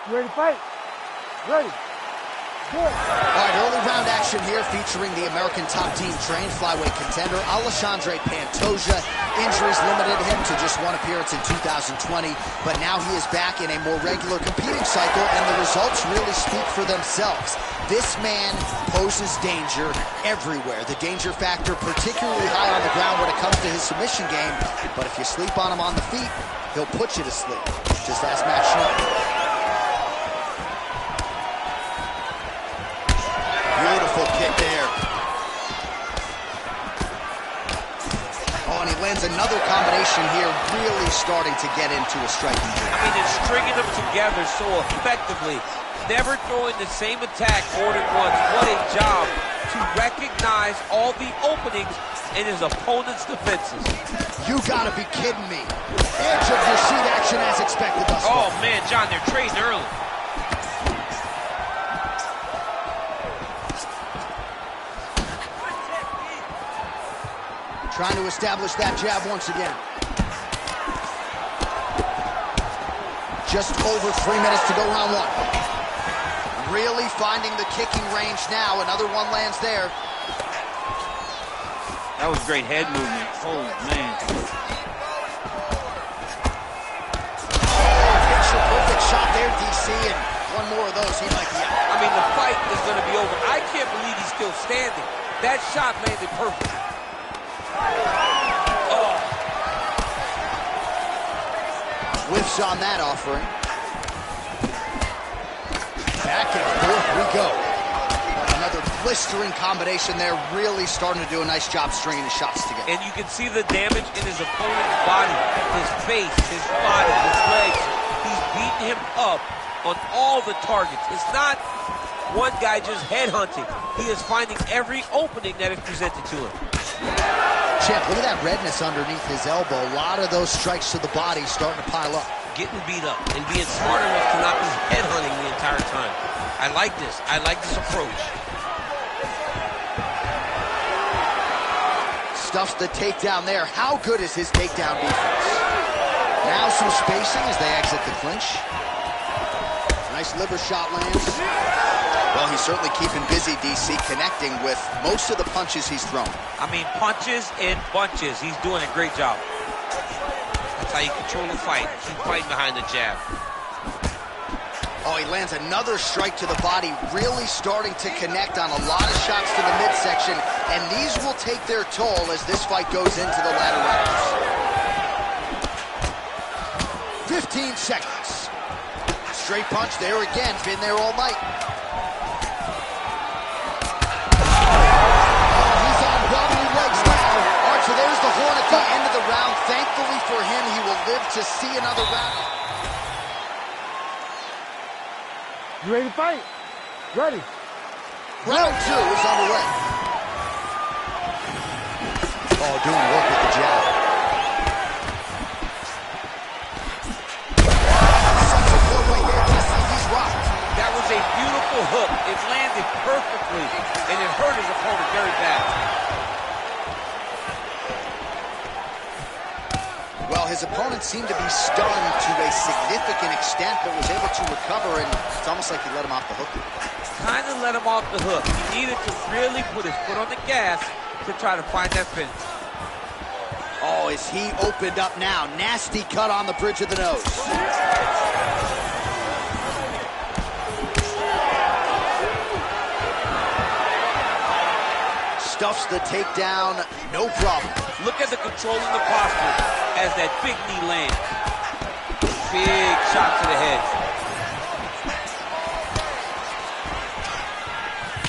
You ready to fight? Ready. Good. All right, early round action here featuring the American top team trained flyweight contender Alexandre Pantoja. Injuries limited him to just one appearance in 2020, but now he is back in a more regular competing cycle, and the results really speak for themselves. This man poses danger everywhere. The danger factor particularly high on the ground when it comes to his submission game, but if you sleep on him on the feet, he'll put you to sleep. Just ask Matt Schmidt. Beautiful kick there. Oh, and he lands another combination here, really starting to get into a striking game. I mean, they're stringing them together so effectively, never throwing the same attack more than once. What a job to recognize all the openings in his opponent's defenses. You gotta be kidding me. Edge of your seat action as expected thus far. Oh, man, John, they're trading early. Trying to establish that jab once again. Just over 3 minutes to go round one. Really finding the kicking range now. Another one lands there. That was great head movement. Oh, man. Oh, picture perfect shot there, DC, and one more of those, he might be out. I mean, the fight is going to be over. I can't believe he's still standing. That shot landed perfect. Oh. Whiffs on that offering. Back and forth we go. Another blistering combination there, really starting to do a nice job stringing his shots together. And you can see the damage in his opponent's body, his face, his body, his legs. He's beating him up on all the targets. It's not one guy just headhunting. He is finding every opening that is presented to him. Champ, look at that redness underneath his elbow. A lot of those strikes to the body starting to pile up. Getting beat up and being smart enough to not be headhunting the entire time. I like this. I like this approach. Stuffs the takedown there. How good is his takedown defense? Now some spacing as they exit the clinch. Nice liver shot lands. Well, he's certainly keeping busy, DC, connecting with most of the punches he's thrown. I mean, punches and bunches. He's doing a great job. That's how you control the fight. Keep fighting behind the jab. Oh, he lands another strike to the body, really starting to connect on a lot of shots to the midsection, and these will take their toll as this fight goes into the latter rounds. 15 seconds. Straight punch there again, been there all night. So there's the horn at the end of the round. Thankfully for him, he will live to see another round. You ready to fight? Ready. Round two is underway. Oh, doing work with the jab. He's rocked. That was a beautiful hook. It landed perfectly, and it hurt his opponent very bad. Well, his opponent seemed to be stunned to a significant extent, but was able to recover, and it's almost like he let him off the hook. Kind of let him off the hook. He needed to really put his foot on the gas to try to find that finish. Oh, is he opened up now? Nasty cut on the bridge of the nose. Stuffs the takedown, no problem. Look at the control in the posture as that big knee lands. Big shot to the head.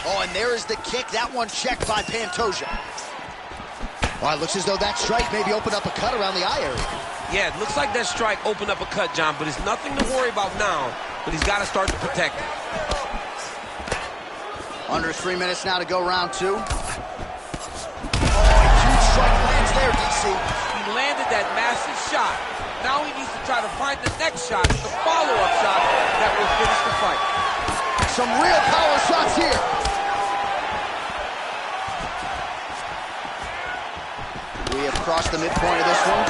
Oh, and there is the kick. That one checked by Pantoja. Well, it looks as though that strike maybe opened up a cut around the eye area. Yeah, it looks like that strike opened up a cut, John, but it's nothing to worry about now, but he's got to start to protect it. Under 3 minutes now to go round two. Huge strike lands there, DC. He landed that massive shot. Now he needs to try to find the next shot, the follow-up shot that will finish the fight. Some real power shots here. We have crossed the midpoint of this one.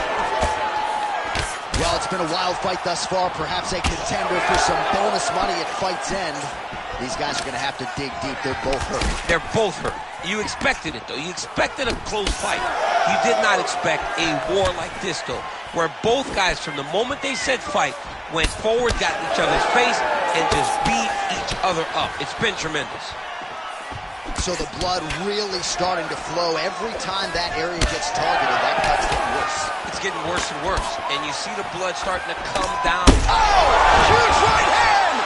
Well, it's been a wild fight thus far. Perhaps a contender for some bonus money at fight's end. These guys are going to have to dig deep. They're both hurt. They're both hurt. You expected it, though. You expected a close fight. You did not expect a war like this, though, where both guys, from the moment they said fight, went forward, got in each other's face, and just beat each other up. It's been tremendous. So the blood really starting to flow. Every time that area gets targeted, that cut's getting worse. It's getting worse and worse. And you see the blood starting to come down. Oh! Huge right hand!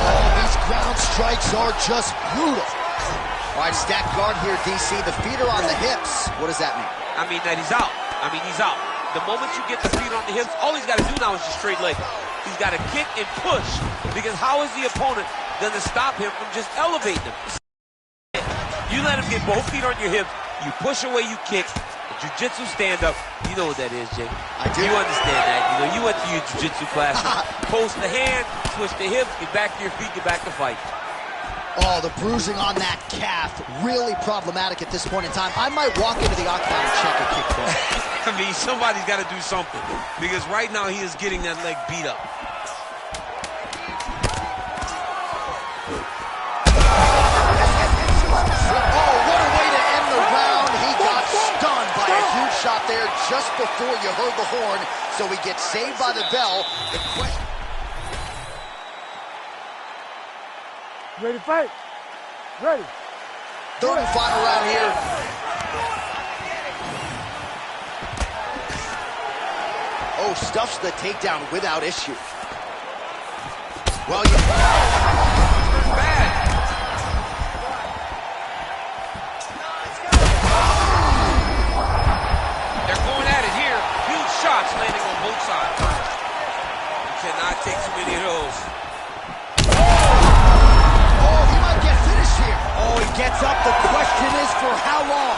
Oh, these ground strikes are just brutal. All right, stacked guard here, DC. The feet are on the hips. What does that mean? I mean that he's out. He's out. The moment you get the feet on the hips, all he's got to do now is just straight leg. He's got to kick and push, because how is the opponent going to stop him from just elevating him? You let him get both feet on your hips, you push away, you kick, jiu-jitsu stand-up. You know what that is, Jay. I do. You understand that. You know, you went to your jiu-jitsu class. Post the hand, switch the hips, get back to your feet, get back to fight. Oh, the bruising on that calf, really problematic at this point in time. I might walk into the octagon and check a kick for him. I mean, somebody's got to do something, because right now he is getting that leg beat up. Oh, what a way to end the round. He got stunned by a huge shot there just before you heard the horn, so he gets saved by the bell. The question... Ready to fight? Ready. Third and final round here. Oh, stuffs the takedown without issue. Well, you... Bad. They're going at it here. Huge shots landing on both sides. You cannot take too many of those. Oh, he might get finished here. Oh, he gets up. The question is for how long?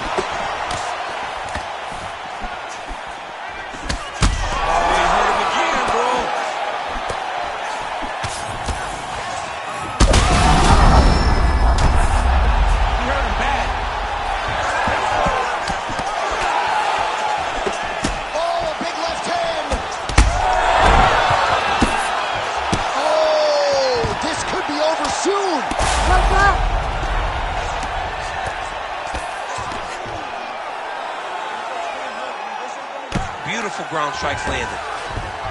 Beautiful ground strikes landed.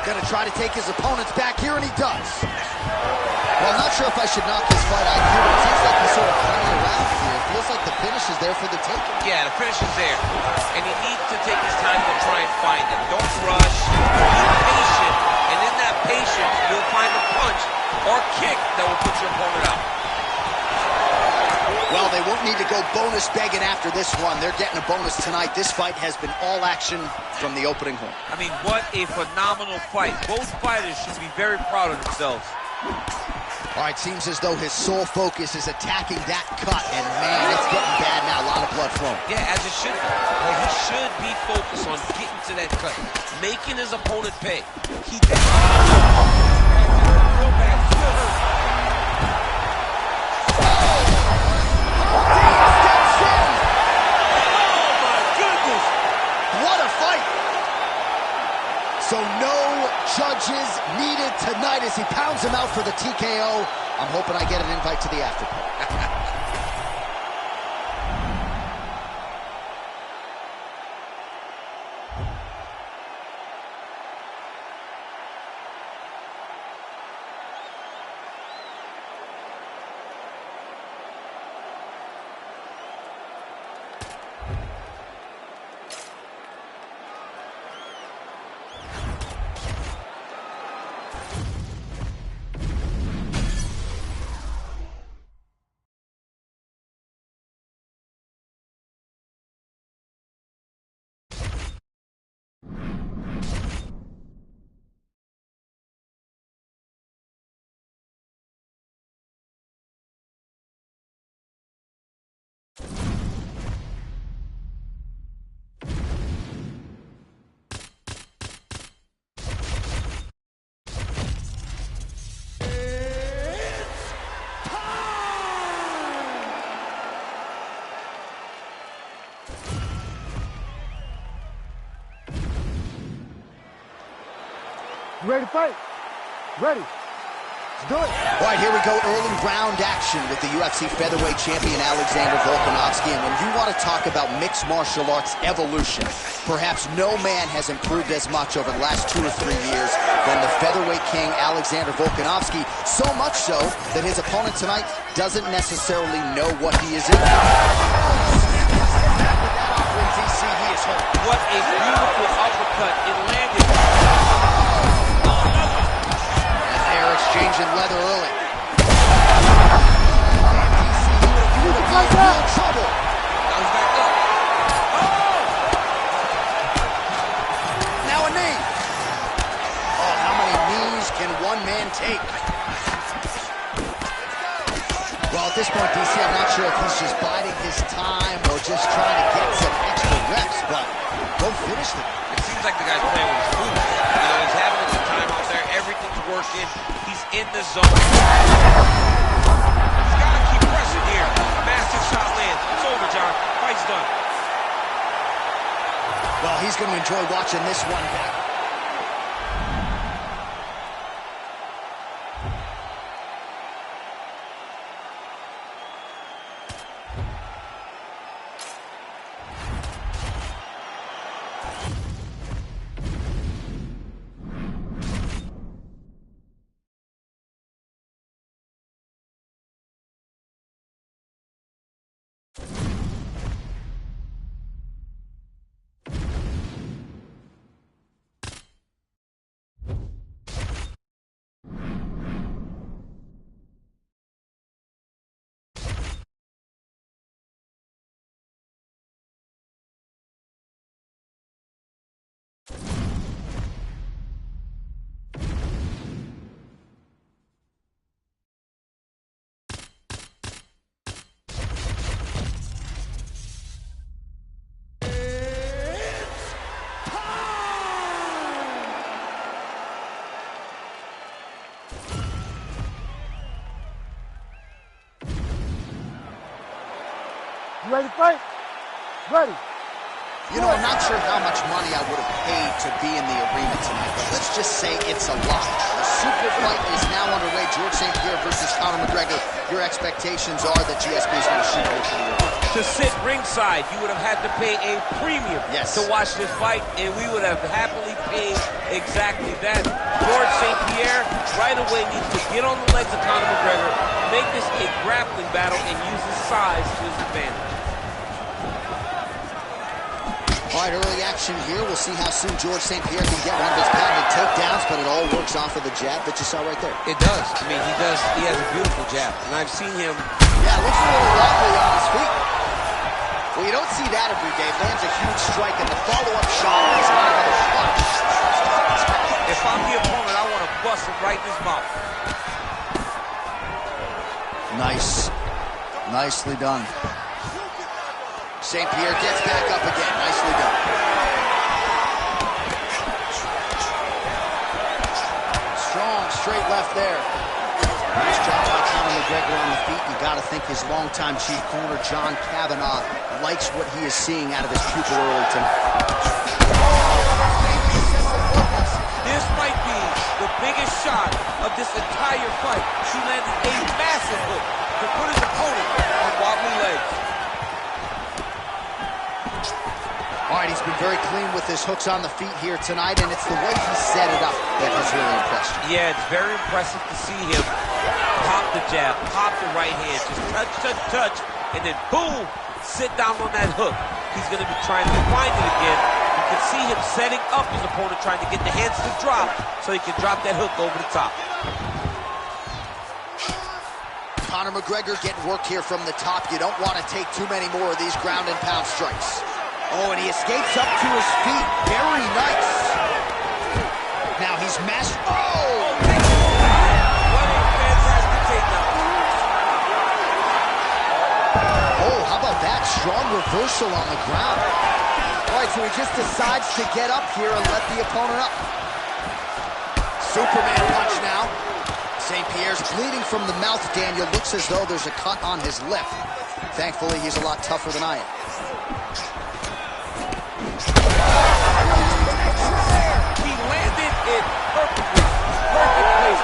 Gonna try to take his opponents back here, and he does. Well, I'm not sure if I should knock this fight IQ, but it seems like he's sort of playing around here. It feels like the finish is there for the taking. Yeah, the finish is there. And he needs to take his time to try and find it. Don't rush. Be patient. And in that patience, you'll find a punch or kick that will put your opponent out. Well, they won't need to go bonus begging after this one. They're getting a bonus tonight. This fight has been all action from the opening horn. I mean, what a phenomenal fight. Both fighters should be very proud of themselves. All right, seems as though his sole focus is attacking that cut, and man, it's getting bad now. A lot of blood flowing. Yeah, as it should be. Well, he should be focused on getting to that cut, making his opponent pay. He did. Real bad, still hurt. So no judges needed tonight as he pounds him out for the TKO. I'm hoping I get an invite to the after party. You ready to fight? Ready. Let's do it. All right, here we go. Early round action with the UFC featherweight champion Alexander Volkanovski. And when you want to talk about mixed martial arts evolution, perhaps no man has improved as much over the last 2 or 3 years than the featherweight king Alexander Volkanovski. So much so that his opponent tonight doesn't necessarily know what he is in. What a beautiful uppercut. It landed. And they're exchanging leather early. Like that. Trouble. Now he's back up. Now a knee. Oh, how many knees can one man take? Well, at this point, DC, I'm not sure if he's just biding his time or just trying to get some extra reps, but go finish them. It seems like the guy's playing with his food. You know, he's having a good time out there. Everything's working. He's in the zone. He's got to keep pressing here. Massive shot lands. It's over, John. Fight's done. Well, he's going to enjoy watching this one back. You ready to fight? Ready. You know, I'm not sure how much money I would have paid to be in the arena tonight, but let's just say it's a lot. The super fight is now underway. George St. Pierre versus Conor McGregor. Your expectations are that GSP is going to shoot over the arena. To sit ringside, you would have had to pay a premium to watch this fight, and we would have happily paid exactly that. George St. Pierre right away needs to get on the legs of Conor McGregor, make this a grappling battle, and use his size to his advantage. All right, early action here. We'll see how soon George St. Pierre can get one of his patented takedowns, but it all works off of the jab that you saw right there. It does. I mean, he does. He has a beautiful jab, and I've seen him. Yeah, looks a little wobbly on his feet. Well, you don't see that every day. Lands a huge strike, and the follow-up shot is not another punch. If I'm the opponent, I want to bust him right in his mouth. Nice. Nicely done. St. Pierre gets back up again. Nicely done. Strong, straight left there. Nice job by Conor McGregor on the feet. You got to think his longtime chief corner, John Kavanagh, likes what he is seeing out of his pupil early tonight. This might be the biggest shot of this entire fight. He landed a massive hook to put his opponent on wobbly legs. All right, he's been very clean with his hooks on the feet here tonight, and it's the way he set it up that has really impressed you. Yeah, it's very impressive to see him pop the jab, pop the right hand, just touch, touch, touch, and then boom, sit down on that hook. He's going to be trying to find it again. You can see him setting up his opponent, trying to get the hands to drop so he can drop that hook over the top. Conor McGregor getting work here from the top. You don't want to take too many more of these ground and pound strikes. Oh, and he escapes up to his feet. Very nice. Now he's mashed. Oh! What a fantastic takedown. Oh, how about that? Strong reversal on the ground. All right, so he just decides to get up here and let the opponent up. Superman punch now. St. Pierre's bleeding from the mouth, Daniel. Looks as though there's a cut on his lip. Thankfully, he's a lot tougher than I am. He landed it perfectly. Wait.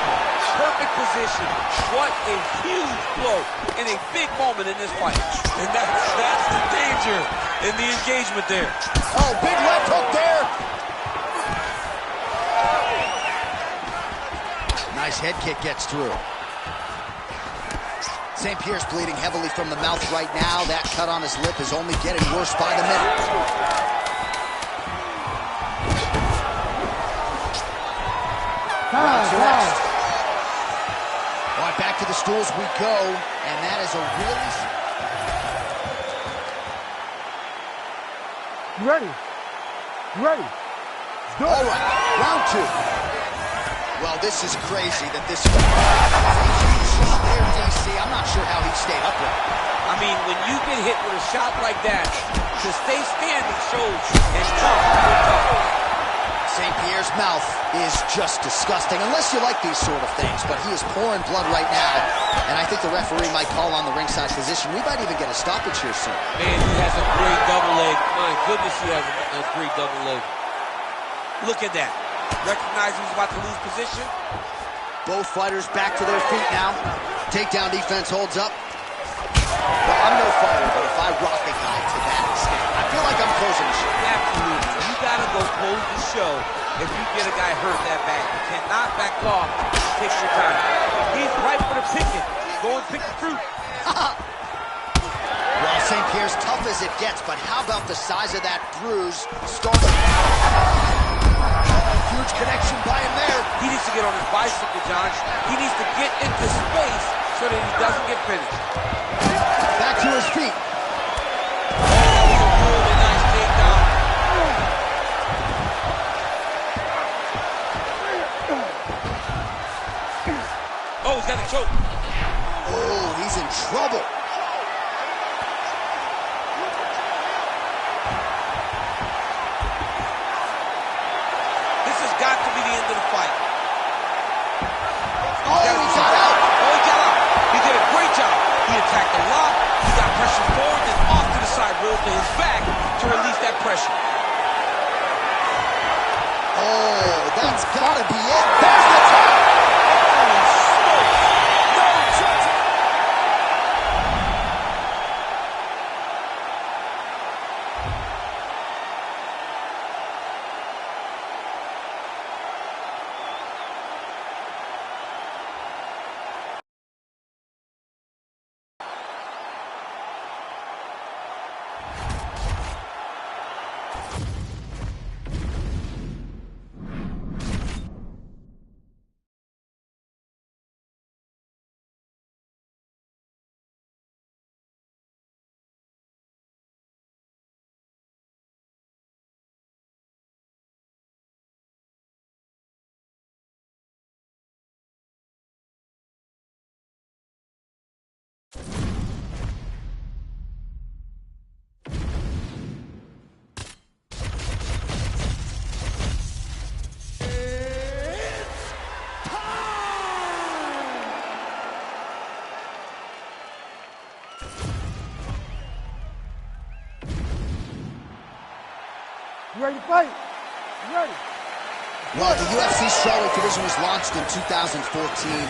Perfect position. What a huge blow in a big moment in this fight. And that's the danger in the engagement there. Oh, big left hook there. Nice head kick gets through. St. Pierre's bleeding heavily from the mouth right now. That cut on his lip is only getting worse by the minute. Round two next. All right, back to the stools we go, and that is a really... You ready? You ready? Let's do it. All right, round two. Well, this is crazy that this... There, DC. I'm not sure how he stayed upright. I mean, when you get hit with a shot like that, to stay standing shows and tough. St. Pierre's mouth is just disgusting, unless you like these sort of things, but he is pouring blood right now, and I think the referee might call on the ringside physician. We might even get a stoppage here soon. Man, he has a great double leg. My goodness, he has a great double leg. Look at that. Recognize he's about to lose position. Both fighters back to their feet now. Takedown defense holds up. Well, I'm no fighter, but if I rock a guy to that extent, I feel like I'm closing the show. Absolutely. You gotta go close the show if you get a guy hurt that bad. You cannot back off. Take your time. He's right for the picking. Go and pick the fruit. Well, St. Pierre's tough as it gets, but how about the size of that bruise? Huge connection by him there. He needs to get on his bicycle, John. He needs to get into space so that he doesn't get finished. Back to his feet. Oh, that was a really nice takedown. Oh, he's got a choke. Oh, he's in trouble. This has got to be the end of the fight. Oh, he got out. Oh, he got out. He did a great job. He attacked a lot. He got pressure forward, then off to the side, rolled to his back to release that pressure. Oh, that's got to be it. There's the tap. Holy smokes. No chance. You ready to fight? You ready? Well, the UFC strawweight division was launched in 2014,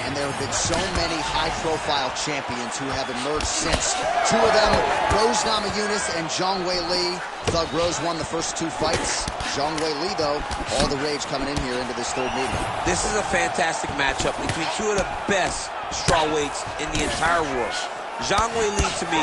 and there have been so many high-profile champions who have emerged since. Two of them, Rose Namajunas and Zhang Weili. Thug Rose won the first two fights. Zhang Weili, though, all the rage coming in here into this third meeting. This is a fantastic matchup between two of the best strawweights in the entire world. Zhang Weili, to me,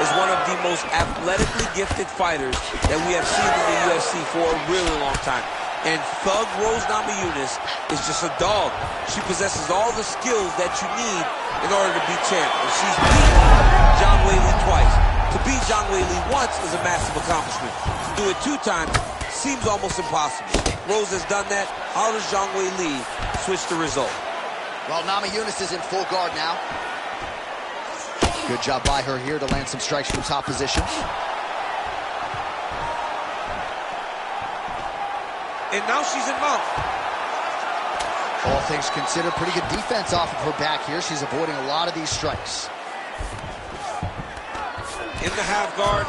is one of the most athletically gifted fighters that we have seen in the UFC for a really long time. And Thug Rose Namajunas is just a dog. She possesses all the skills that you need in order to be champ. And she's beaten Zhang Weili twice. To beat Zhang Weili once is a massive accomplishment. To do it 2 times seems almost impossible. Rose has done that. How does Zhang Weili switch the result? Well, Namajunas is in full guard now. Good job by her here to land some strikes from top position. And now she's in mount. All things considered, pretty good defense off of her back here. She's avoiding a lot of these strikes. In the half guard.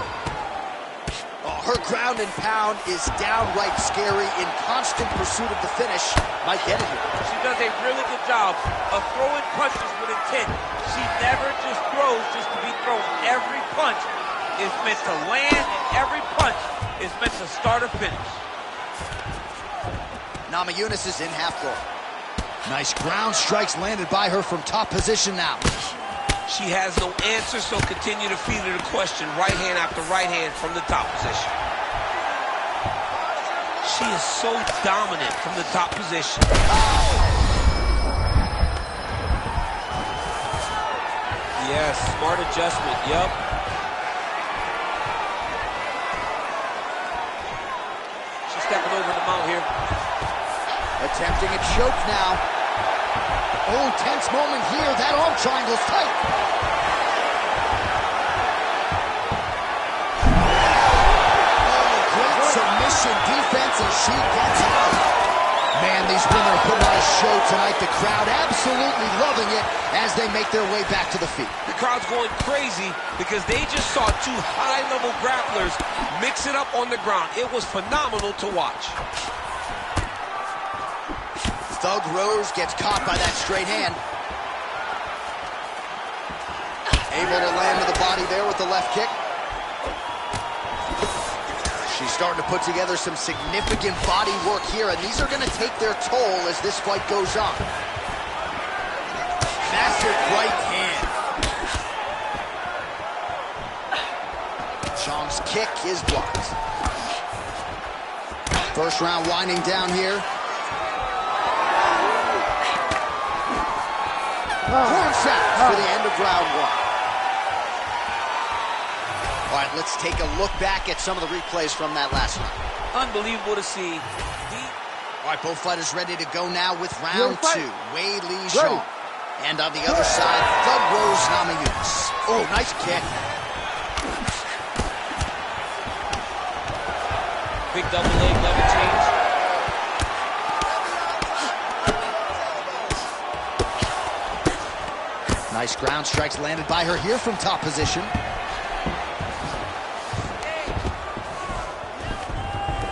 Oh, Her ground and pound is downright scary. In constant pursuit of the finish. Might get it here. She does a really good job of throwing punches with intent. She never just throws just to be thrown. Every punch is meant to land, and every punch is meant to start or finish. Namajunas is in half guard. Nice ground strikes landed by her from top position now. She has no answer, so continue to feed her the question, right hand after right hand from the top position. She is so dominant from the top position. Yes, smart adjustment, yup. She's stepping over the mount here. Attempting a choke now. Oh, tense moment here. That arm triangle's tight. Oh, great submission defense as she gets out. Man, these women are putting on a show tonight. The crowd absolutely loving it as they make their way back to the feet. The crowd's going crazy because they just saw two high-level grapplers mix it up on the ground. It was phenomenal to watch. Thug Rose gets caught by that straight hand. Able to land to the body there with the left kick. She's starting to put together some significant body work here, and these are going to take their toll as this fight goes on. Massive right hand. Zhang's kick is blocked. First round winding down here. Horn sounds for the end of round one. All right, let's take a look back at some of the replays from that last round. Unbelievable to see. All right, both fighters ready to go now with round two. Wei Li Zhang. And on the other side, Thug Rose Namajunas. Oh, nice kick. Big double leg lever change. Nice ground strikes landed by her here from top position.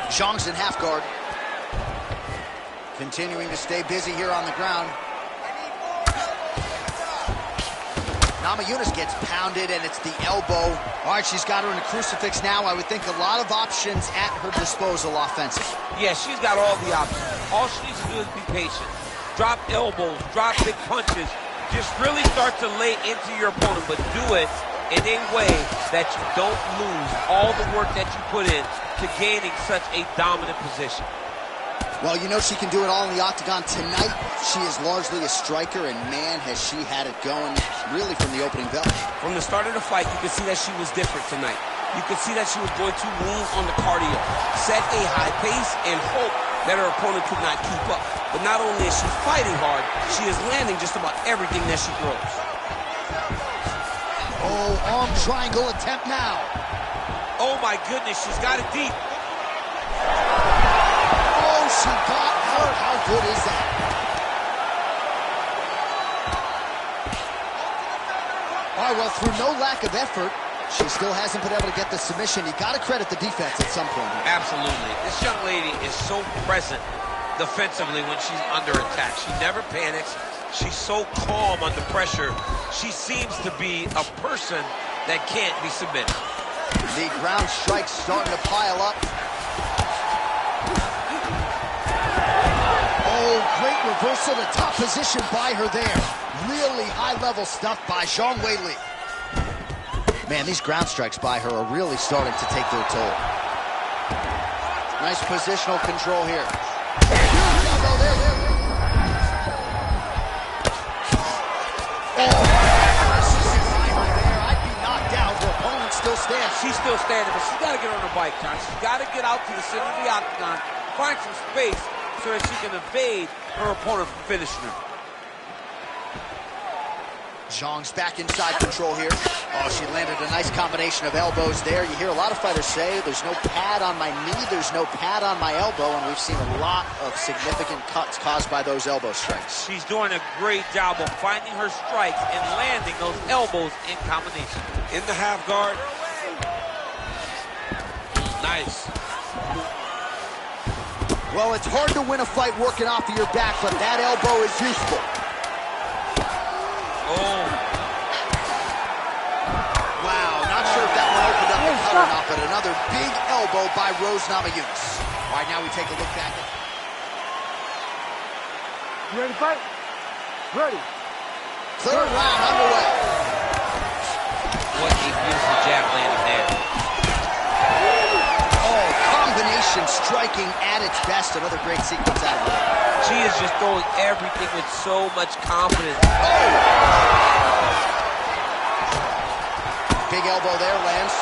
Zhang's in half guard. Continuing to stay busy here on the ground. Namajunas gets pounded, and it's the elbow. All right, she's got her in a crucifix now. I would think a lot of options at her disposal offensively. Yeah, she's got all the options. All she needs to do is be patient. Drop elbows, drop big punches. Just really start to lay into your opponent, but do it in a way that you don't lose all the work that you put in to gaining such a dominant position. Well, you know she can do it all in the octagon tonight. She is largely a striker, and man, has she had it going really from the opening bell. From the start of the fight, you could see that she was different tonight. You could see that she was going to lean on the cardio, set a high pace, and hope that her opponent could not keep up. But not only is she fighting hard, she is landing just about everything that she throws. Oh, arm triangle attempt now. Oh my goodness, she's got it deep. Oh, she got out. How good is that? All right, well, through no lack of effort, she still hasn't been able to get the submission. You got to credit the defense at some point here. Absolutely. This young lady is so present defensively when she's under attack. She never panics. She's so calm under pressure. She seems to be a person that can't be submitted. The ground strikes starting to pile up. Oh, great reversal to top position by her there. Really high-level stuff by Zhang Weili. Man, these ground strikes by her are really starting to take their toll. Nice positional control here. I'd be knocked out. Her opponent still stands. She's still standing, but she's got to get on her bike, John. She's got to get out to the center of the octagon, find some space so that she can evade her opponent from finishing her. Zhang's back inside control here. Oh, she landed a nice combination of elbows there. You hear a lot of fighters say, there's no pad on my knee, there's no pad on my elbow, and we've seen a lot of significant cuts caused by those elbow strikes. She's doing a great job of finding her strikes and landing those elbows in combination. In the half guard. Nice. Well, it's hard to win a fight working off of your back, but that elbow is useful. Oh. Wow, not sure if that one opened up the cut or not, but another big elbow by Rose Namajunas. All right, now we take a look back at... You ready to fight? Ready. Third round underway. What a beautiful jab landed there. Oh, combination striking at its best. Another great sequence out of it. She is just throwing everything with so much confidence. Oh! Big elbow there, lands.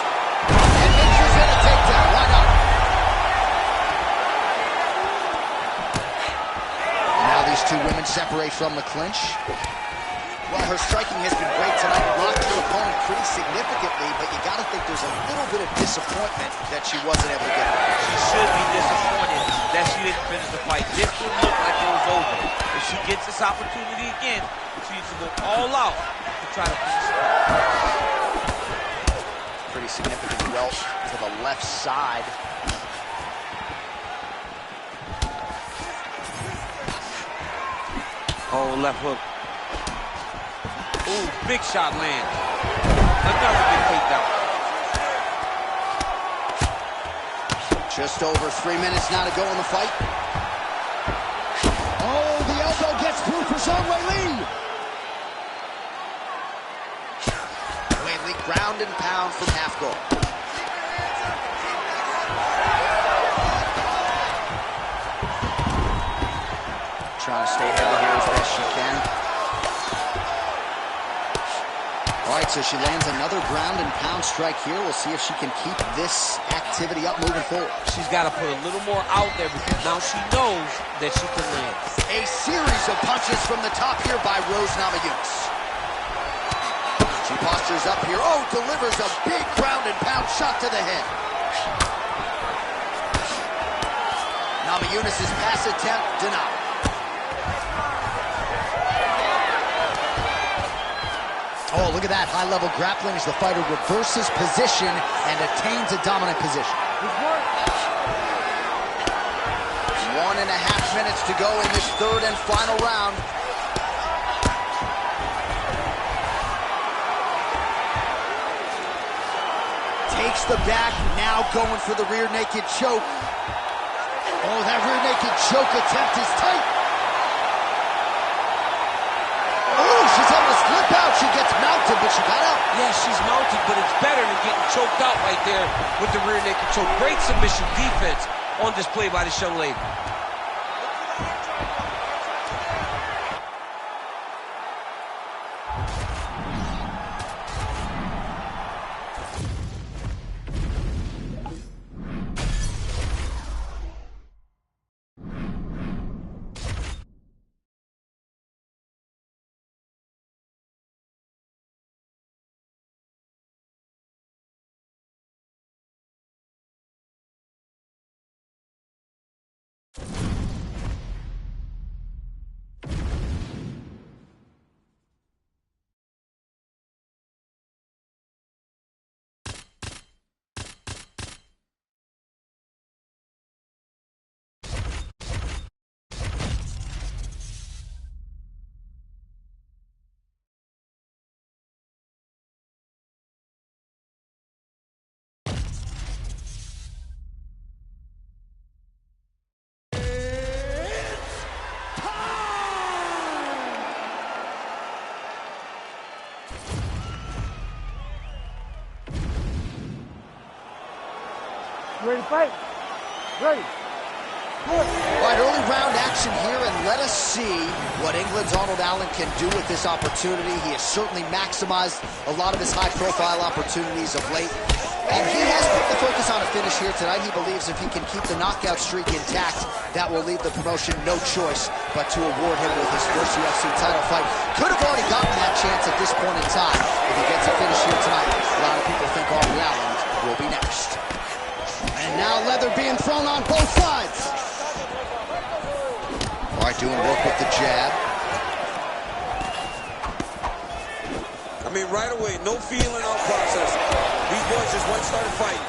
And Mitchell's in a takedown. Why not? Now these two women separate from the clinch. Well, her striking has been great tonight. Blocked her opponent pretty significantly, but you got to think there's a little bit of disappointment that she wasn't able to get it. She should be disappointed that she didn't finish the fight. This one looked like it was over. If she gets this opportunity again, she needs to go all out to try to finish the fight. Pretty significant welt to the left side. Oh, left hook. Ooh, big shot lands. Another big takedown. Just over 3 minutes now to go in the fight. Oh, the elbow gets through for Zhang Weili. Weili ground and pound from half guard. Trying to stay heavy here as best she can. All right, so she lands another ground and pound strike here. We'll see if she can keep this activity up moving forward. She's got to put a little more out there because now she knows that she can land. A series of punches from the top here by Rose Namajunas. She postures up here. Oh, delivers a big ground and pound shot to the head. Namajunas' pass attempt denied. Oh, look at that high-level grappling as the fighter reverses position and attains a dominant position. 1.5 minutes to go in this third and final round. Takes the back, now going for the rear naked choke. Oh, that rear naked choke attempt is tight. Oh, she's able to slip out. She gets mounted, but she got out. Yeah, she's mounted, but it's better than getting choked out right there with the rear naked choke. Great submission defense on display by this young lady. You ready to fight? Ready. Good. All right, early round action here, and let us see what England's Arnold Allen can do with this opportunity. He has certainly maximized a lot of his high-profile opportunities of late, and he has put the focus on a finish here tonight. He believes if he can keep the knockout streak intact, that will leave the promotion no choice but to award him with his first UFC title fight. Could have already gotten that chance at this point in time if he gets a finish here tonight. A lot of people think Arnold Allen will be next. And now leather being thrown on both sides. All right, doing work with the jab. I mean, right away, no feeling, no process. These boys just went started fighting.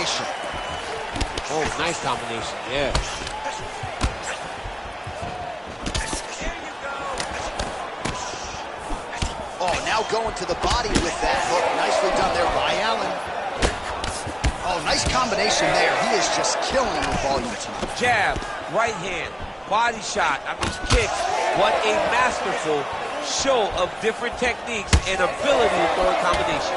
combination. Oh, nice combination, yeah. Oh, now going to the body with that hook. Nicely done there by Allen. Oh, nice combination there. He is just killing him with volume tonight. Jab, right hand, body shot, kicks. What a masterful show of different techniques and ability to throw a combination.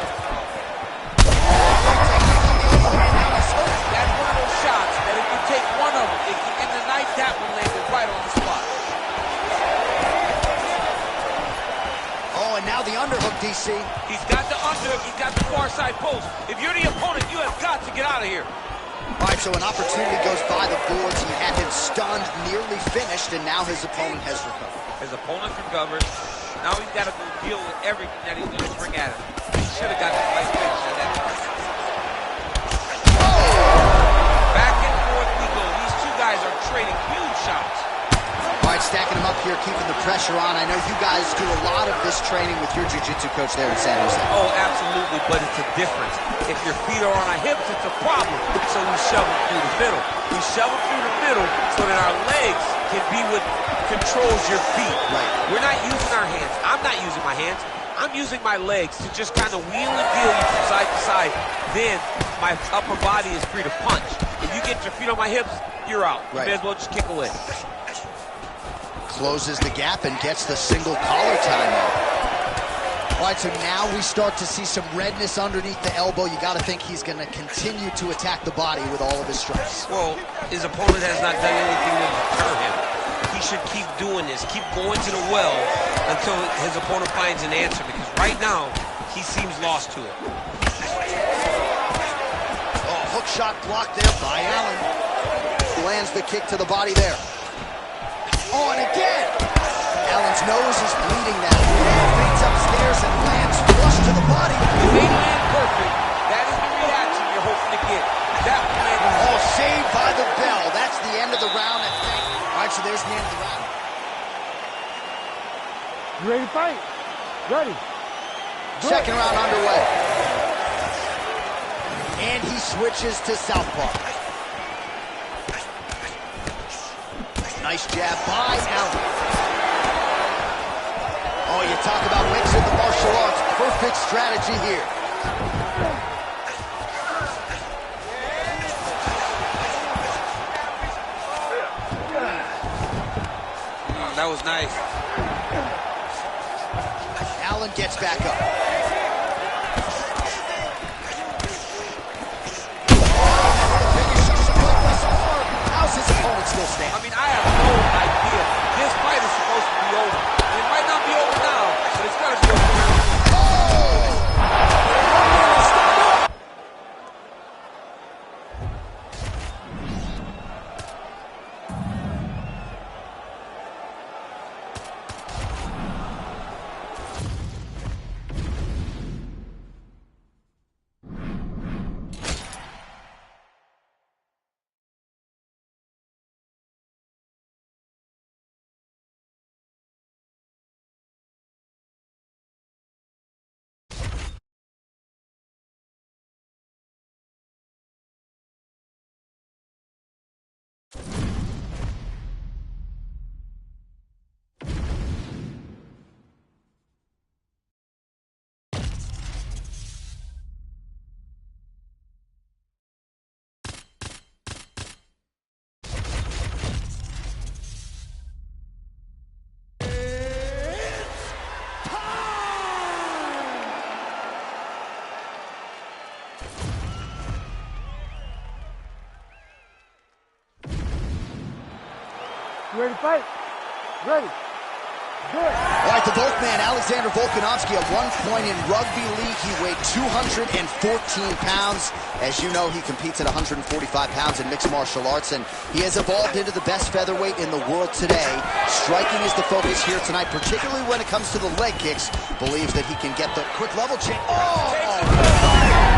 That's one of those shots that if you take one of them, and the night that one landed right on the spot. Oh, and now the underhook, DC. He's got the underhook, he's got the far side post. If you're the opponent, you have got to get out of here. All right, so an opportunity goes by the boards. He had him stunned, nearly finished, and now his opponent has recovered. His opponent recovered. Now he's got to go deal with everything that he's going to bring at him. He should have got the fight finish at that point. Back and forth we go. These two guys are trading huge shots. All right, stacking them up here, keeping the pressure on. I know you guys do a lot of this training with your jiu-jitsu coach there in San Jose. Oh, absolutely, but it's a difference. If your feet are on our hips, it's a problem. So we shove them through the middle. We shove them through the middle so that our legs can be what controls your feet. Right. We're not using our hands. I'm not using my hands. I'm using my legs to just kind of wheel and deal you from side to side. Then my upper body is free to punch. If you get your feet on my hips, you're out. Right. You may as well just kick away. Closes the gap and gets the single collar time out. All right, so now we start to see some redness underneath the elbow. You got to think he's going to continue to attack the body with all of his strikes. Well, his opponent has not done anything to deter him. He should keep doing this, keep going to the well until his opponent finds an answer, because right now, he seems lost to it. Oh, hook shot blocked there by Allen. Lands the kick to the body there. Oh, and again! Allen's nose is bleeding now. Fades upstairs and lands flush to the body. If they land perfect, that is the reaction you're hoping to get. That one landed. Oh, saved by the bell. That's the end of the round. All right, so there's the end of the round. You ready to fight? Ready. Second round underway. And he switches to southpaw. Nice jab by Allen. Oh, you talk about mixing the martial arts. Perfect strategy here. Oh, that was nice. Allen gets back up. How's his opponent still standing? I mean, I have no idea. This fight is supposed to be over. It might not be over now, but it's got to be over. You ready to fight? Ready. Good. All right, the Volkman, Alexander Volkanovski, at one point in rugby league, he weighed 214 pounds. As you know, he competes at 145 pounds in mixed martial arts, and he has evolved into the best featherweight in the world today. Striking is the focus here tonight, particularly when it comes to the leg kicks. Believes that he can get the quick level change. Oh!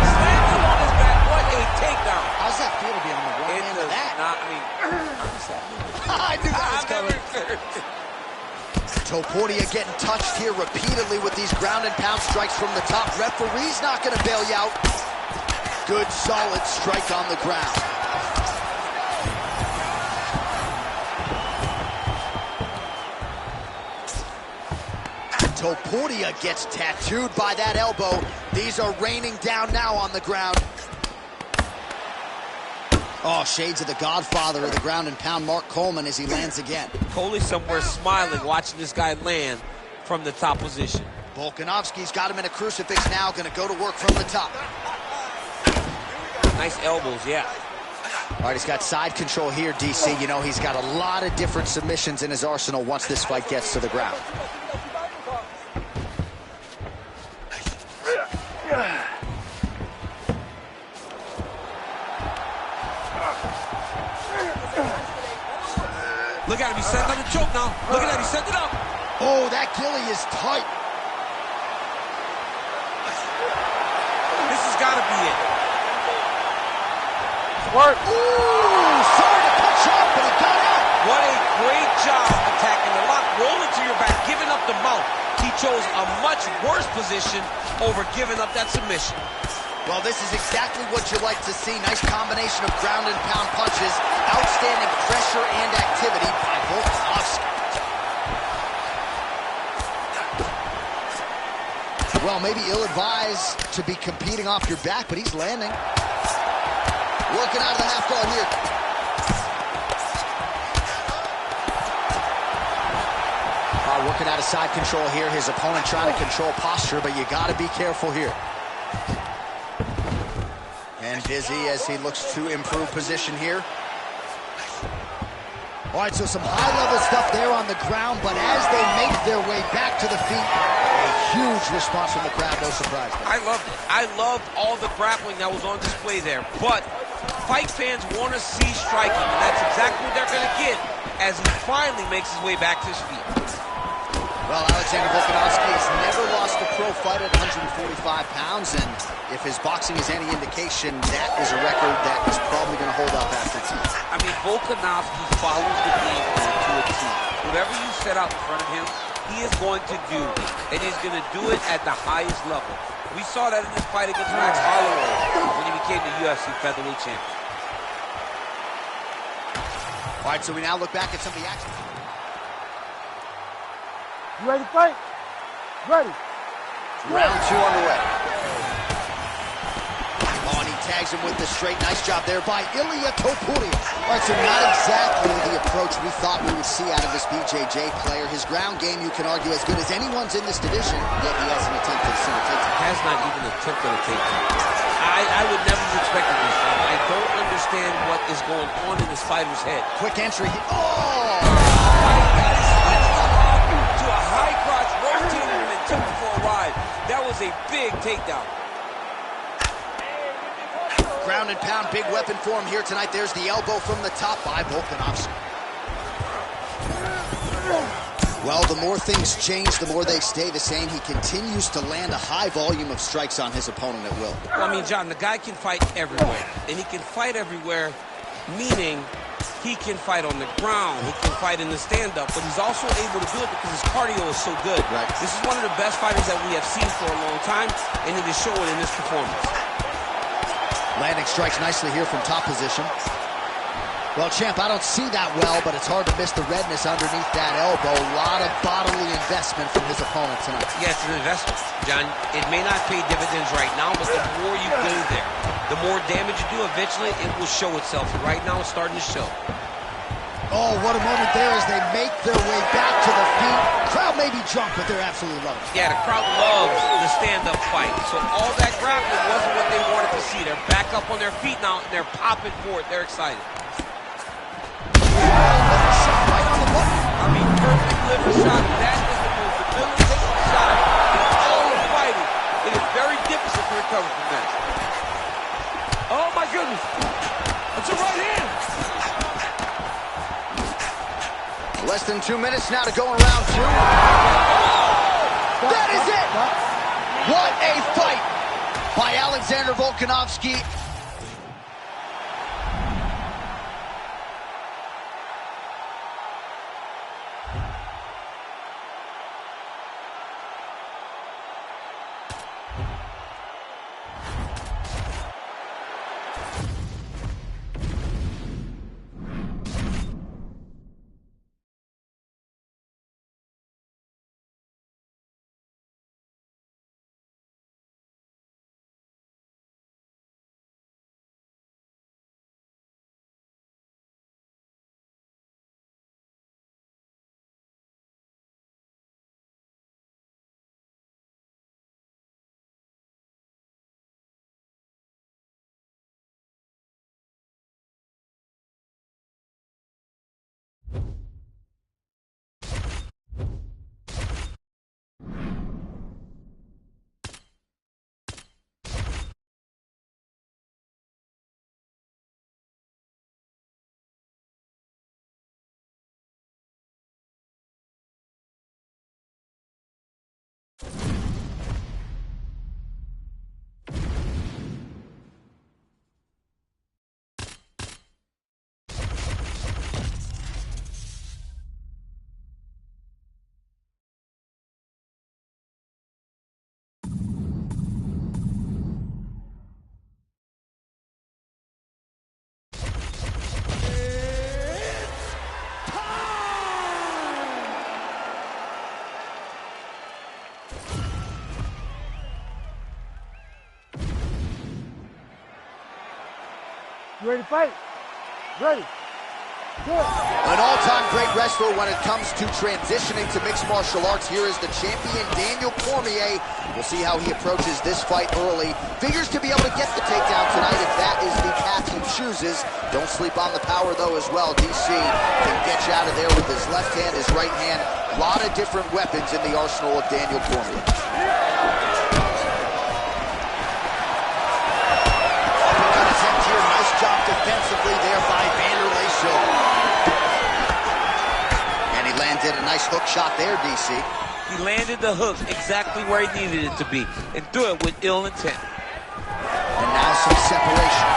Slams him on his back. What a takedown. How's that feel to be on the wrong end of that? I knew that was coming. Topuria getting touched here repeatedly with these ground and pound strikes from the top. Referee's not going to bail you out. Good, solid strike on the ground. Topuria gets tattooed by that elbow. These are raining down now on the ground. Oh, shades of the godfather of the ground and pound, Mark Coleman, as he lands again. Coley's somewhere smiling, watching this guy land from the top position. Volkanovski's got him in a crucifix now, going to go to work from the top. Nice elbows, yeah. All right, he's got side control here, DC. You know, he's got a lot of different submissions in his arsenal once this fight gets to the ground. Look at him, he's setting up the choke now. Look at that, he's setting it up. Oh, that gilly is tight. This has got to be it. Work. Ooh, sorry to cut you off, but he got out. What a great job attacking the lock, rolling to your back, giving up the mount. He chose a much worse position over giving up that submission. Well, this is exactly what you like to see. Nice combination of ground and pound punches. Outstanding pressure and activity by Volkanovski. Well, maybe ill-advised to be competing off your back, but he's landing. Working out of the half guard here. Working out of side control here. His opponent trying to control posture, but you got to be careful here. And busy as he looks to improve position here. All right, so some high-level stuff there on the ground, but as they make their way back to the feet, a huge response from the crowd, no surprise. I loved it. I loved all the grappling that was on display there, but fight fans want to see striking, and that's exactly what they're going to get as he finally makes his way back to his feet. Well, Alexander Volkanovski has never lost a pro fight at 145 pounds, and if his boxing is any indication, that is a record that is probably going to hold up after tonight. I mean, Volkanovski follows the game plan to a T. Whatever you set out in front of him, he is going to do, and he's going to do it at the highest level. We saw that in his fight against Max Holloway when he became the UFC featherweight champion. All right, so we now look back at some of the action. You ready to fight? Ready. Round two underway. Oh, and he tags him with the straight. Nice job there by Ilia Topuria. All right, so not exactly the approach we thought we would see out of this BJJ player. His ground game, you can argue, as good as anyone's in this division, yet he hasn't attempted a single takedown. Has not even attempted a takedown. I would never have expected this. I don't understand what is going on in this fighter's head. Quick entry. Oh! To a high crotch, rotated him and took him for a ride. That was a big takedown. Ground and pound, big weapon for him here tonight. There's the elbow from the top by Volkanovski. Well, the more things change, the more they stay the same. He continues to land a high volume of strikes on his opponent at will. Well, I mean, John, the guy can fight everywhere. And he can fight everywhere, meaning he can fight on the ground, he can fight in the stand-up, but he's also able to do it because his cardio is so good. Right. This is one of the best fighters that we have seen for a long time, and it is showing in this performance. Landing strikes nicely here from top position. Well, champ, I don't see that well, but it's hard to miss the redness underneath that elbow. A lot of bodily investment from his opponent tonight. Yeah, it's an investment, John. It may not pay dividends right now, but the more you go there, the more damage you do, eventually it will show itself. And right now it's starting to show. Oh, what a moment there as they make their way back to the feet. Crowd may be drunk, but they're absolutely loving it. Yeah, the crowd loves the stand-up fight. So all that grappling wasn't what they wanted to see. They're back up on their feet now, and they're popping for it. They're excited. Right on the button. I mean, perfect liver shot. That is the most debilitating shot in all of fighting. It is very difficult to recover from that. Oh, my goodness. It's a right hand. Less than 2 minutes now to go in round two. That is it! What a fight by Alexander Volkanovski. You ready to fight? Ready. Good. An all-time great wrestler when it comes to transitioning to mixed martial arts. Here is the champion, Daniel Cormier. We'll see how he approaches this fight early. Figures to be able to get the takedown tonight if that is the path he chooses. Don't sleep on the power, though, as well. DC can get you out of there with his left hand, his right hand. A lot of different weapons in the arsenal of Daniel Cormier. Uppercut attempt here. Nice job defensively there by Vanderlei Silva. And he landed a nice hook shot there, DC. He landed the hook exactly where he needed it to be and threw it with ill intent. And now some separation.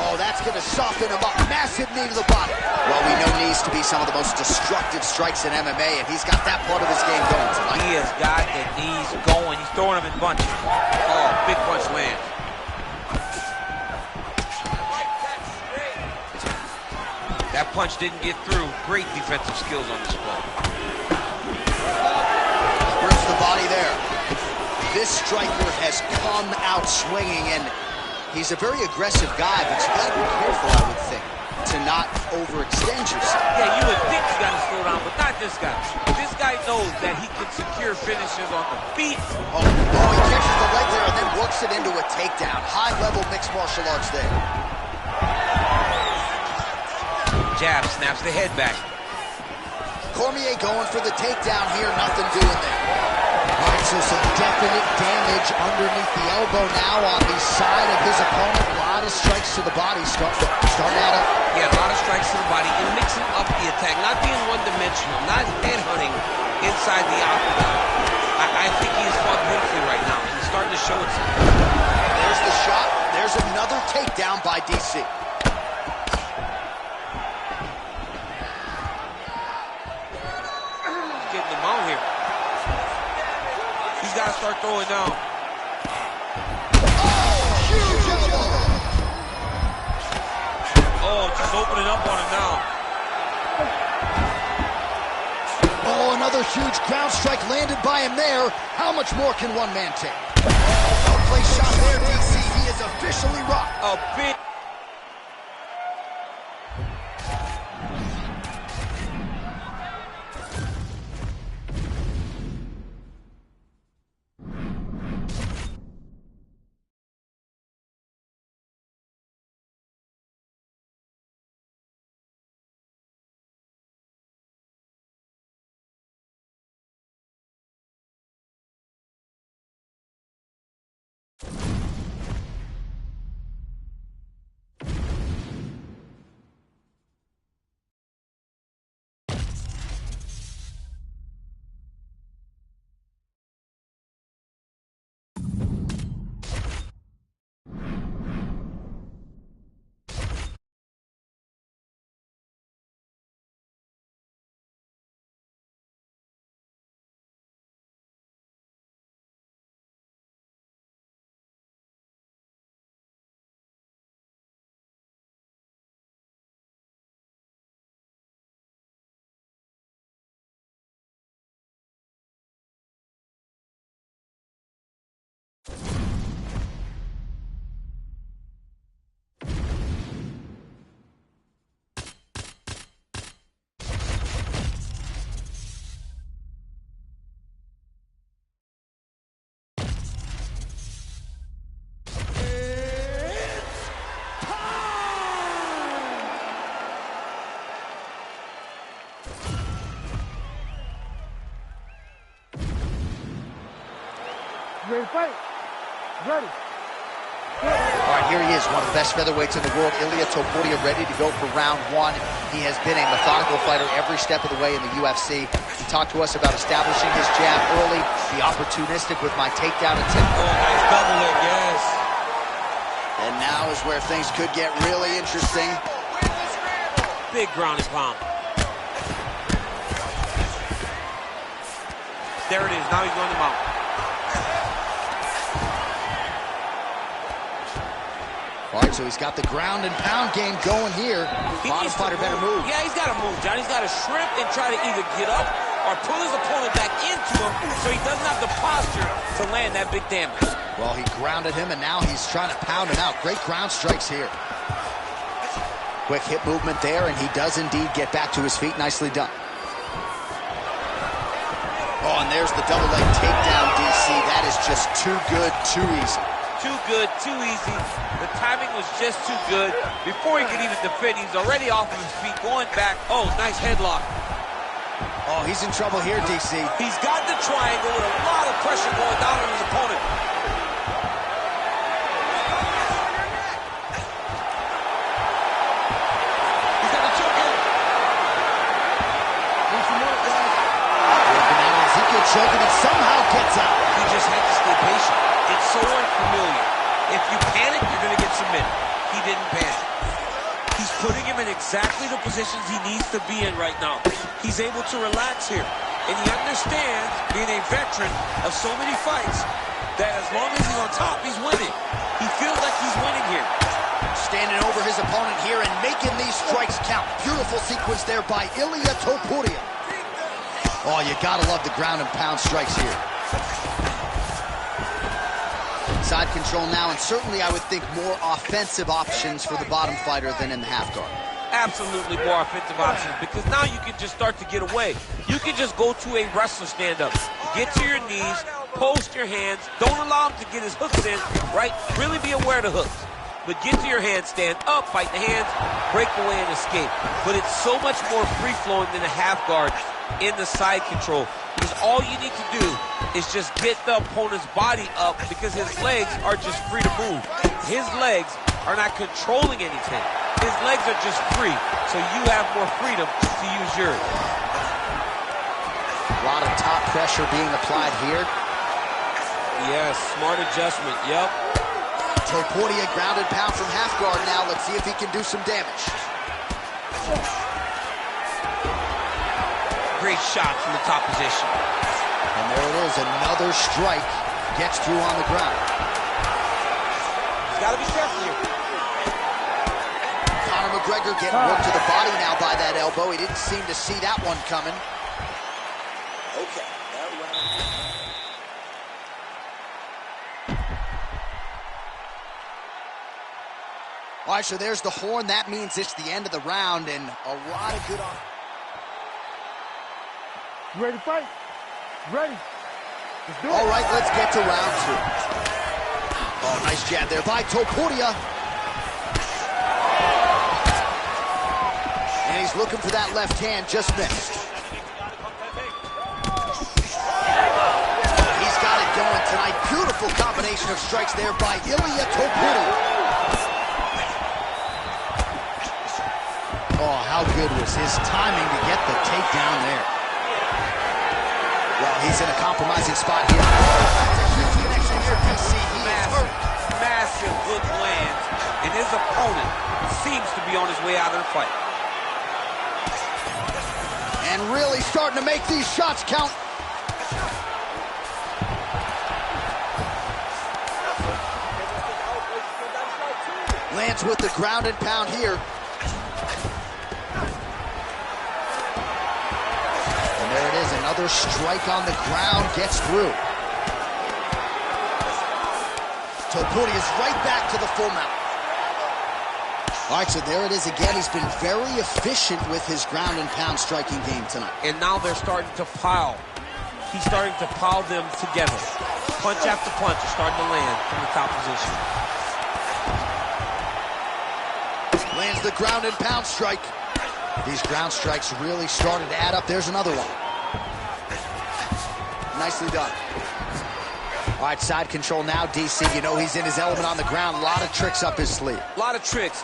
Oh, that's going to soften him up. Massive knee to the body. Well, we know knees to be some of the most destructive strikes in MMA, and he's got that part of his game going tonight. He has got the knees going. He's throwing them in bunches. Oh, big punch lands. That punch didn't get through. Great defensive skills on display. Spreads the body there. This striker has come out swinging, and he's a very aggressive guy, but you got to be careful, I would think, to not overextend yourself. Yeah, you would think you got to slow down, but not this guy. This guy knows that he can secure finishes on the feet. Oh, he catches the leg there and then works it into a takedown. High-level mixed martial arts there. Jab snaps the head back. Cormier going for the takedown here, nothing doing there. All right, so some definite damage underneath the elbow now on the side of his opponent. A lot of strikes to the body, starting out up. Yeah, a lot of strikes to the body and mixing up the attack, not being one-dimensional, not headhunting inside the octagon. I think he is fought beautifully right now, and he's starting to show it. There's the shot. There's another takedown by DC. Getting him out here. He's got to start throwing down. Oh, just opening up on him now. Oh, another huge ground strike landed by him there. How much more can one man take? Well-placed shot there, DC. He is officially rocked. A big... You ready to fight? Ready. All right, here he is, one of the best featherweights in the world, Ilia Topuria, ready to go for round one. He has been a methodical fighter every step of the way in the UFC. He talked to us about establishing his jab early, be opportunistic with my takedown attempt. Oh, nice double leg, yes. And now is where things could get really interesting. Big ground and pound. There it is, now he's going to mount. All right, so he's got the ground and pound game going here. Bottom fighter better move. Yeah, he's got to move, John. He's got to shrimp and try to either get up or pull his opponent back into him so he doesn't have the posture to land that big damage. Well, he grounded him, and now he's trying to pound him out. Great ground strikes here. Quick hip movement there, and he does indeed get back to his feet. Nicely done. Oh, and there's the double leg takedown, DC. That is just too good, too easy. Too good, too easy. The timing was just too good. Before he could even defend, he's already off of his feet, going back. Oh, nice headlock. Oh, he's in trouble here, DC. He's got the triangle with a lot of pressure going down on his opponent. He's got the choke in. Ezekiel choking and somehow gets out. He just had to stay patient. It's so unfamiliar. If you panic, you're going to get submitted. He didn't panic. He's putting him in exactly the positions he needs to be in right now. He's able to relax here. And he understands, being a veteran of so many fights, that as long as he's on top, he's winning. He feels like he's winning here. Standing over his opponent here and making these strikes count. Beautiful sequence there by Ilia Topuria. Oh, you gotta love the ground and pound strikes here. Side control now, and certainly I would think more offensive options for the bottom fighter than in the half guard. Absolutely more offensive options, because now you can just start to get away. You can just go to a wrestler stand-up. Get to your knees, post your hands, don't allow him to get his hooks in, right? Really be aware of the hooks. But get to your hands, stand up, fight the hands, break away and escape. But it's so much more free-flowing than a half guard in the side control, because all you need to do is just get the opponent's body up, because his legs are just free to move. His legs are not controlling anything. His legs are just free, so you have more freedom to use yours. A lot of top pressure being applied here. Yes, smart adjustment, yep. Topuria grounded pound from half guard now. Let's see if he can do some damage. Great shot from the top position. And there it is, another strike gets through on the ground. He's got to be careful here. Conor McGregor getting worked to the body now by that elbow. He didn't seem to see that one coming. Okay, that round. All right, so there's the horn. That means it's the end of the round, and a lot of good on. You ready to fight? Ready. Let's do it. All right, let's get to round two. Oh, nice jab there by Topuria. And he's looking for that left hand, just missed. He's got it going tonight. Beautiful combination of strikes there by Ilia Topuria. Oh, how good was his timing to get the takedown there. Well, he's in a compromising spot here. That's a huge connection here, DC. He is hurt. Massive hook lands, and his opponent seems to be on his way out of the fight. And really starting to make these shots count. Lands with the ground and pound here. And there it is, another strike on the ground, gets through. Topuria is right back to the full mount. All right, so there it is again. He's been very efficient with his ground and pound striking game tonight. And now they're starting to pile. He's starting to pile them together. Punch after punch is starting to land from the top position. Lands the ground and pound strike. These ground strikes really started to add up. There's another one. Nicely done. All right, side control now, DC. You know he's in his element on the ground. A lot of tricks up his sleeve. A lot of tricks.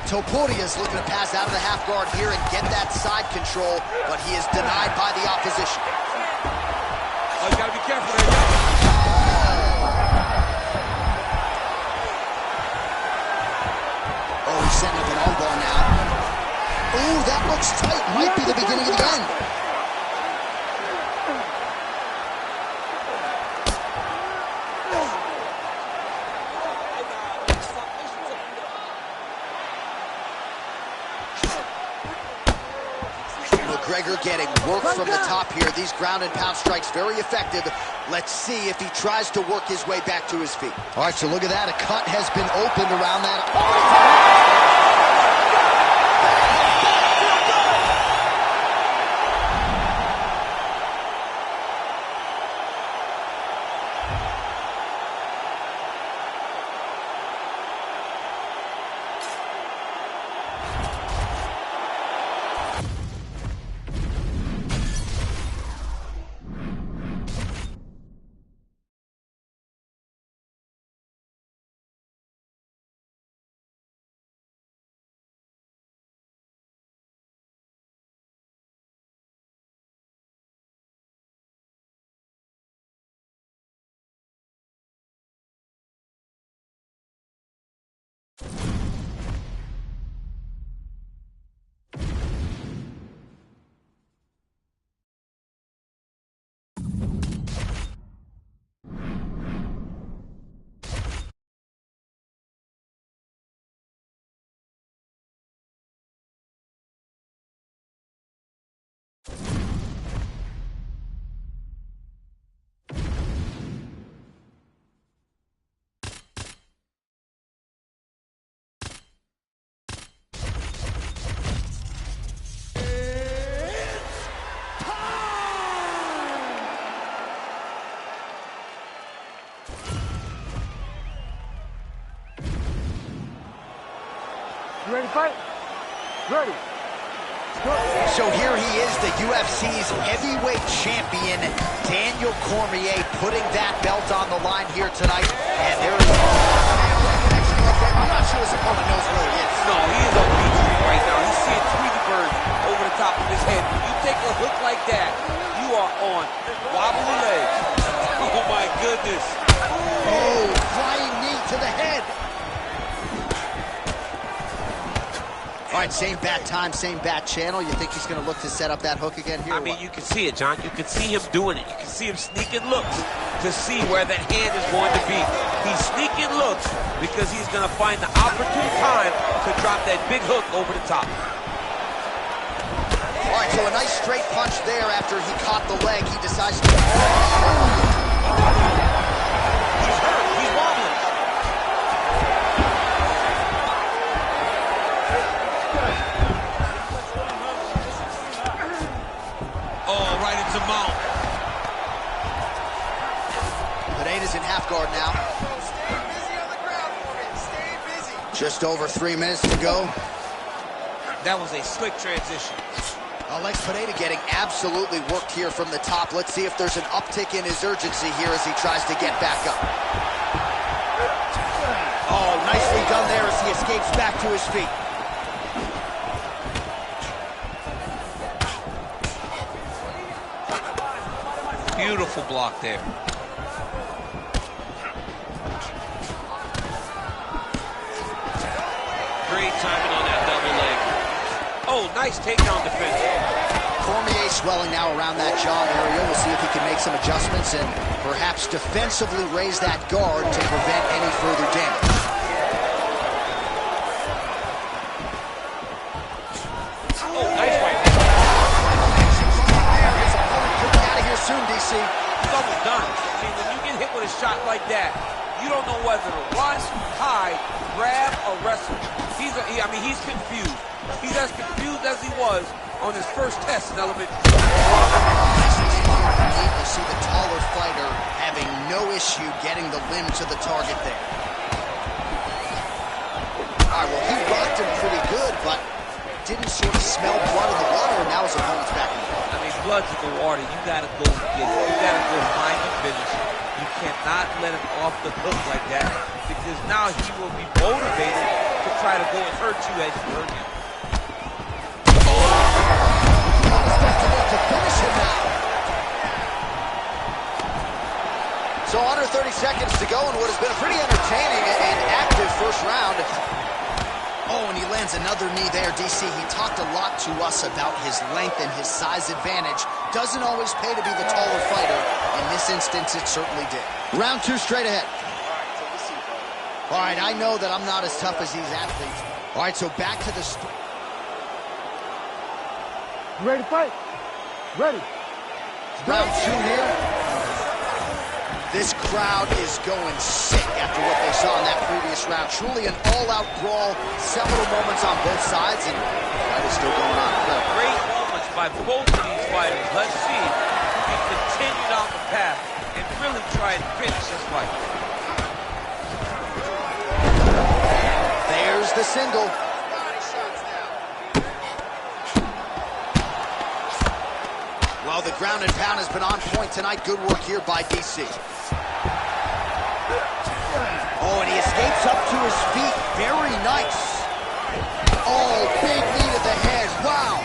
Topuria is looking to pass out of the half guard here and get that side control, but he is denied by the opposition. Oh, you gotta be careful there. Oh, he's setting up an armbar now. Ooh, that looks tight. Might be the beginning of the end. McGregor contender getting work from the top here. These ground and pound strikes very effective. Let's see if he tries to work his way back to his feet. All right, so look at that. A cut has been opened around that. You ready to fight? Ready. So here he is, the UFC's heavyweight champion, Daniel Cormier, putting that belt on the line here tonight. And there is I'm not sure his opponent knows where he is. No, he is on beat street right now. He's seeing Tweety Bird over the top of his head. When you take a hook like that, you are on wobbly legs. Oh, my goodness. Oh, flying knee to the head. All right, same bat time, same bat channel. You think he's going to look to set up that hook again here? I mean, you can see it, John. You can see him doing it. You can see him sneaking looks to see where that hand is going to be. He's sneaking looks because he's going to find the opportune time to drop that big hook over the top. All right, so a nice straight punch there after he caught the leg. He decides to... He's hurt. He's wobbling. Oh, right into mount. Pineda's in half guard now. Stay busy on the ground for me. Stay busy. Just over 3 minutes to go. That was a slick transition. Alex Pineda getting absolutely worked here from the top. Let's see if there's an uptick in his urgency here as he tries to get back up. Oh, nicely done there as he escapes back to his feet. Beautiful block there. Great timing on that double leg. Oh, nice takedown defense. Cormier swelling now around that jaw area. We'll see if he can make some adjustments and perhaps defensively raise that guard to prevent any further damage. Oh, nice right. His opponent could be out of here soon, DC. He's almost done. I mean, when you get hit with a shot like that, you don't know whether to run, hide, grab, or wrestle. He's confused. He's as confused as he was on his first test in elementary school. You see the taller fighter having no issue getting the limb to the target there. All right, well, he rocked him pretty good, but didn't sort of smell blood in the water, and now his opponent's back in the water. I mean, blood's in the water. You got to go get it. You got to go find the finish. You cannot let him off the hook like that because now he will be motivated to try to go and hurt you as you hurt him. To finish him now. So under 30 seconds to go in what has been a pretty entertaining and active first round. Oh, and he lands another knee there, DC. He talked a lot to us about his length and his size advantage. Doesn't always pay to be the taller fighter. In this instance, it certainly did. Round two straight ahead. All right, I know that I'm not as tough as these athletes. All right, so back to the... You ready to fight? Ready. Round 2 here. This crowd is going sick after what they saw in that previous round. Truly an all-out brawl. Several moments on both sides, and the fight is still going on. Great moments by both of these fighters. Let's see if we can continue down the path and really try and finish this fight. There's the single. Well, the ground and pound has been on point tonight. Good work here by DC. Oh, and he escapes up to his feet. Very nice. Oh, big knee to the head. Wow.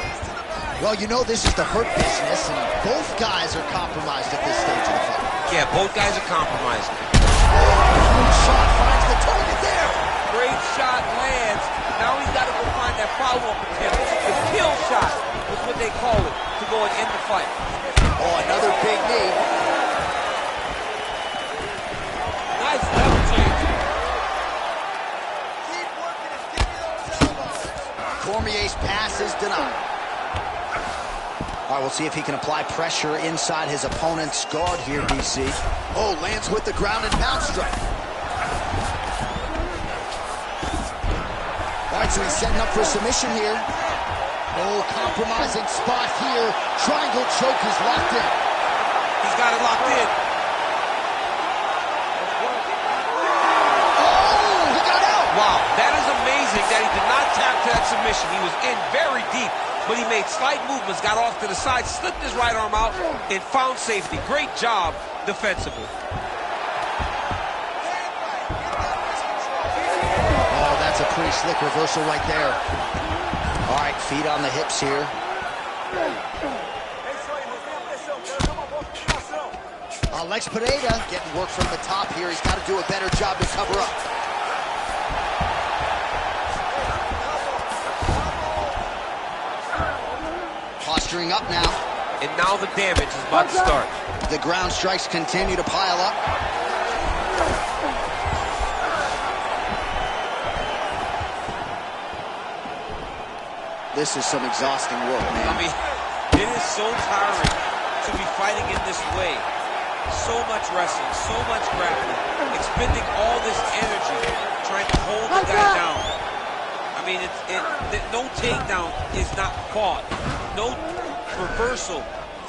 Well, you know this is the hurt business, and both guys are compromised at this stage of the fight. Yeah, both guys are compromised. Good shot finds the target there. Great shot lands. Now he's got to go find that follow-up attempt. The kill shot is what they call it, to go and end the fight. Oh, another big knee. Nice level change. Keep working and give me those elbows. Cormier's pass is denied. All right, we'll see if he can apply pressure inside his opponent's guard here, DC. Oh, lands with the ground and pound strike. All right, so he's setting up for submission here. Oh, compromising spot here. Triangle choke is locked in. He's got it locked in. Oh, he got out. Wow, that is amazing that he did not tap to that submission. He was in very deep, but he made slight movements, got off to the side, slipped his right arm out, and found safety. Great job defensively. Oh, that's a pretty slick reversal right there. All right, feet on the hips here. Alex Pereira getting work from the top here. He's got to do a better job to cover up. Posturing up now. And now the damage is about to start. The ground strikes continue to pile up. This is some exhausting work, man. I mean, it is so tiring to be fighting in this way. So much wrestling, so much grappling, expending all this energy trying to hold the guy down. I mean, no takedown is not fought. No reversal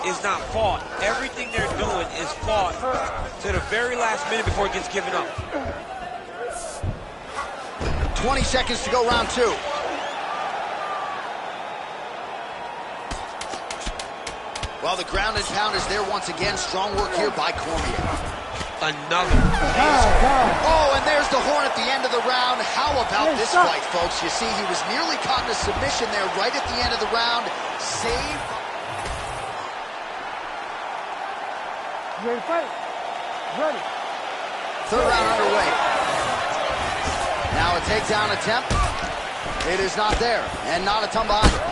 is not fought. Everything they're doing is fought to the very last minute before it gets given up. 20 seconds to go, round 2. Well, the ground and pound is there once again. Strong work here by Cormier. Another. Oh, and there's the horn at the end of the round. How about this fight, folks? You see, he was nearly caught in a submission there right at the end of the round. Saved. You ready to fight? Ready. Third round underway. Now a takedown attempt. It is not there, and not a tongue behind it.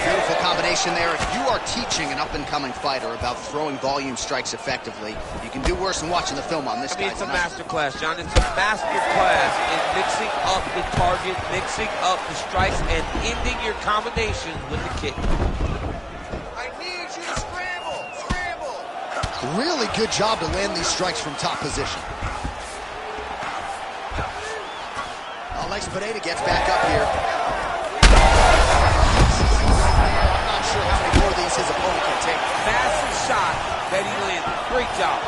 Beautiful combination there. If you are teaching an up-and-coming fighter about throwing volume strikes effectively, you can do worse than watching the film on this guy It's a tonight. master class, John. It's a master class in mixing up the target, mixing up the strikes, and ending your combination with the kick. I need you to scramble, scramble. Really good job to land these strikes from top position. Alex Pereira gets back up here. I'm not sure how many more of these his opponent can take. Massive shot that he landed. Great job.